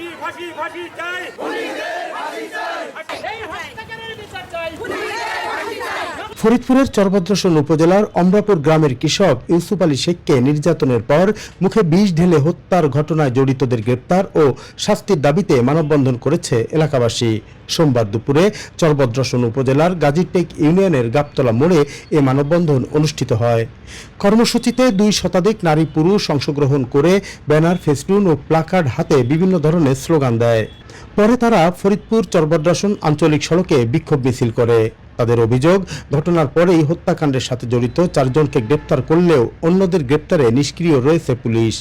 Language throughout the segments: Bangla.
ফাঁসি ফাঁসি ফাঁসি চাই, খুনিদের ফাঁসি চাই, এই হত্যাকারীর বিচার চাই, খুনিদের ফাঁসি চাই। ফরিদপুরের চরভদ্রসন উপজেলার অমরাপুর গ্রামের কৃষক ইউসুফ আলী শেখকে নির্যাতনের পর মুখে বিষ ঢেলে হত্যার ঘটনায় জড়িতদের গ্রেপ্তার ও শাস্তির দাবিতে মানববন্ধন করেছে এলাকাবাসী। সোমবার দুপুরে চরভদ্রসন উপজেলার গাজীটেক ইউনিয়নের গাবতলা মোড়ে এ মানববন্ধন অনুষ্ঠিত হয়। কর্মসূচিতে 2 শতাধিক নারী পুরুষ অংশগ্রহণ করে ব্যানার, ফেস্টুন ও প্লাকার্ড হাতে বিভিন্ন ধরনের স্লোগান দেয়। পরে তারা ফরিদপুর চরভদ্রসন আঞ্চলিক সড়কে বিক্ষোভ মিছিল করে। তাদের অভিযোগ, ঘটনার পরেই হত্যাকাণ্ডের সাথে জড়িত 4 জনকে গ্রেপ্তার করলেও অন্যদের গ্রেপ্তারে নিষ্ক্রিয় রয়েছে পুলিশ।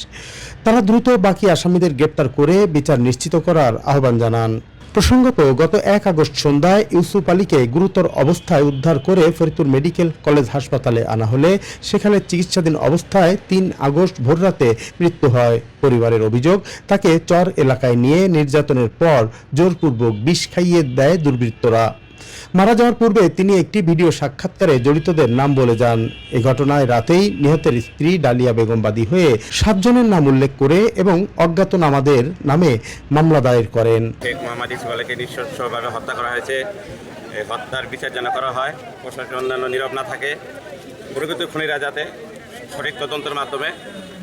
তারা দ্রুত বাকি আসামিদের গ্রেপ্তার করে বিচার নিশ্চিত করার আহ্বান জানান। প্রসঙ্গত, গত 1 আগস্ট সন্ধ্যায় ইউসুফ আলীকে গুরুতর অবস্থায় উদ্ধার করে ফরিদপুর মেডিকেল কলেজ হাসপাতালে আনা হলে সেখানে চিকিৎসাধীন অবস্থায় 3 আগস্ট ভোররাতে মৃত্যু হয়। পরিবারের অভিযোগ, তাকে চর এলাকায় নিয়ে নির্যাতনের পর জোরপূর্বক বিষ খাইয়ে দেয় দুর্বৃত্তরা। মারা যাওয়ার পূর্বে তিনি একটি ভিডিও সাক্ষাৎকারে জড়িতদের নাম বলে যান। এ ঘটনায় রাতেই নিহতের স্ত্রী ডালিয়া বেগম বাদী হয়ে 7 জনের নাম উল্লেখ করে এবং অজ্ঞাতনামাদের নামে মামলা দায়ের করেন। শেখ মোহাম্মদ ইউসুফ আলীকে নৃশংসভাবে হত্যা করা হয়েছে। এই হত্যার বিচার যেন করা হয়, প্রশাসন অন্যান্য নীরব না থাকে, প্রকৃত খুনিরা যাতে সঠিক তদন্তের মাধ্যমে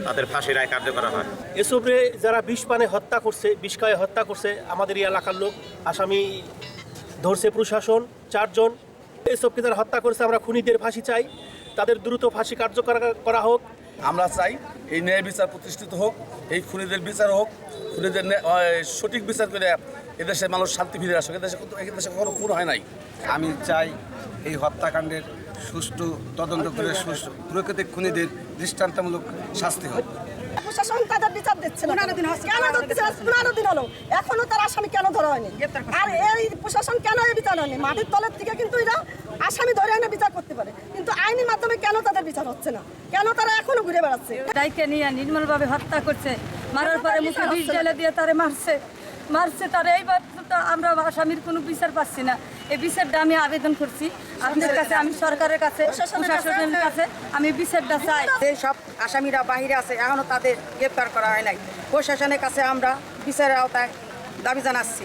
তাদের ফাঁসি রায় কার্যকর হয়। এসবরে যারা বিষ পানে হত্যা করছে, বিষ খায়ে হত্যা করছে, আমাদের এই এলাকার লোক আসামি ধরছে প্রশাসন 4 জন। এসবকে যারা হত্যা করছে আমরা খুনিদের ফাঁসি চাই, তাদের দ্রুত ফাঁসি কার্যকর করা হোক। আমরা চাই এই ন্যায় বিচার প্রতিষ্ঠিত হোক, এই খুনিদের বিচার হোক, খুনিদের সঠিক বিচার করে এদেশের মানুষ শান্তি ফিরে আসুক। এদেশে কখনো খুন হয় নাই। আমি চাই এই হত্যাকাণ্ডের সুষ্ঠু তদন্ত করে প্রকৃত খুনিদের দৃষ্টান্তমূলক শাস্তি হয়। প্রশাসন তাদের বিচার দিচ্ছে না, 15 দিন হলো এখনো তার আসামি কেন ধরা হয়নি? আর এই প্রশাসন কেন এই বিচার হয়নি? মাটির তলের থেকে কিন্তু এরা আসামি ধরে এনে বিচার করতে পারে, কিন্তু আইনের মাধ্যমে কেন তাদের বিচার হচ্ছে না? কেন তারা এখনো ঘুরে বেড়াচ্ছে? দায়কে নিয়ে নির্মলভাবে হত্যা করছে, মারার পরে মুখে বিষ ঢেলে দিয়ে তারে মারছে তারে। এইবার তো আমরা আসামির কোনো বিচার পাচ্ছি না। এই বিচারটা আমি আবেদন করছি আপনার কাছে, আমি সরকারের কাছে, প্রশাসনের কাছে আমি বিচারটা চাই। এই সব আসামিরা বাহিরে আছে, এখনো তাদের গ্রেপ্তার করা হয় নাই। প্রশাসনের কাছে আমরা বিচারের আওতায় দাবি জানাচ্ছি।